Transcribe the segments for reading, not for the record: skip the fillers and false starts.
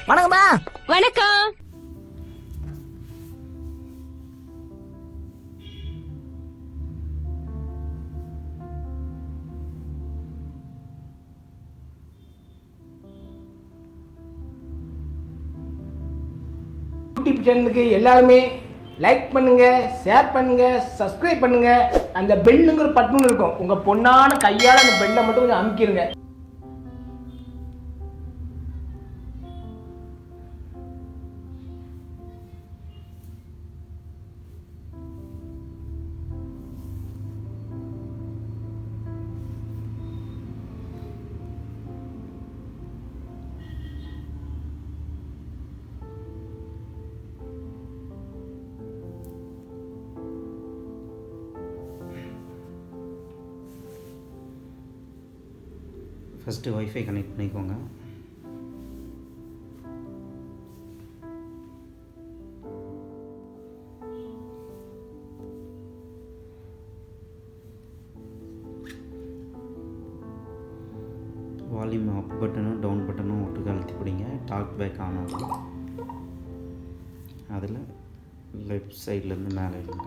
வணக்கம்மா. வணக்கம். யூடியூப் சேனலுக்கு எல்லாருமே லைக் பண்ணுங்க, ஷேர் பண்ணுங்க, சப்ஸ்கிரைப் பண்ணுங்க. அந்த பெல்லுங்கிற பட்டன் இருக்கும், உங்க பொண்ணான கையால அந்த பெல்லை மட்டும் கொஞ்சம் அமுக்கிருங்க. ஃபஸ்ட்டு ஒய்ஃபை கனெக்ட் பண்ணிக்கோங்க. வால்யூம் அப் பட்டனும் டவுன் பட்டனும் ஒட்டுக்க அழுத்தி பிடிங்க. டாக் பேக் ஆன் ஆகும். அதில் லெஃப்ட் சைட்லேருந்து மேலே எழுங்க.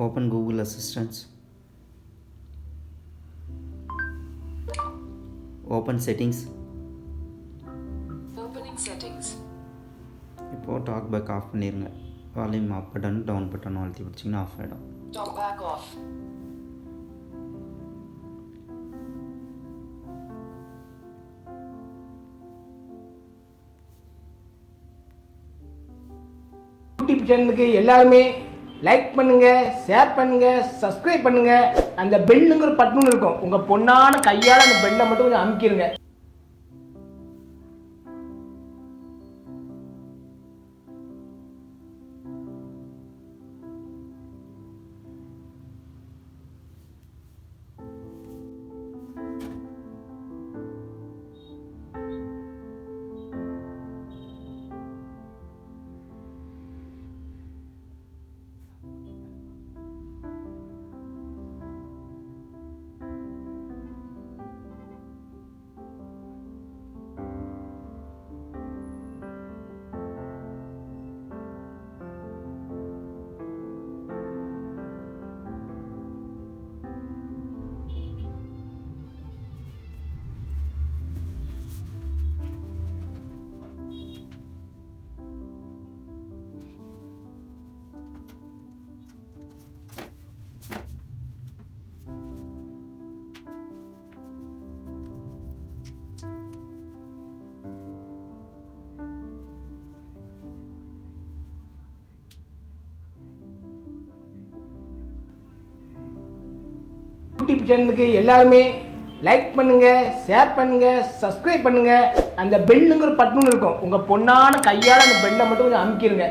Open Google Assistant. Open Settings. Opening settings. இப்போ டாக் பேக் ஆஃப் பண்ணிடுங்க. Volume up button down button அழுத்தி பிடிச்சிங்கன்னா ஆஃப் ஆகிடும். Talk back off. யூடியூப் சேனலுக்கு எல்லாருமே லைக் பண்ணுங்க, ஷேர் பண்ணுங்க, சப்ஸ்கிரைப் பண்ணுங்க. அந்த பெல்லுங்கிற பட்டன் இருக்கும், உங்க பொண்ணான கையால அந்த பெல்லை மட்டும் கொஞ்சம் அமுக்கிருங்க. யூடியூப் சேனலுக்கு எல்லாருமே லைக் பண்ணுங்க, ஷேர் பண்ணுங்க, சப்ஸ்கிரைப் பண்ணுங்க. அந்த பெல்லுங்கிற பட்டன் இருக்கும், உங்க பொண்ணான கையால அந்த பெல்லை மட்டும் கொஞ்சம் அமுக்கிருங்க.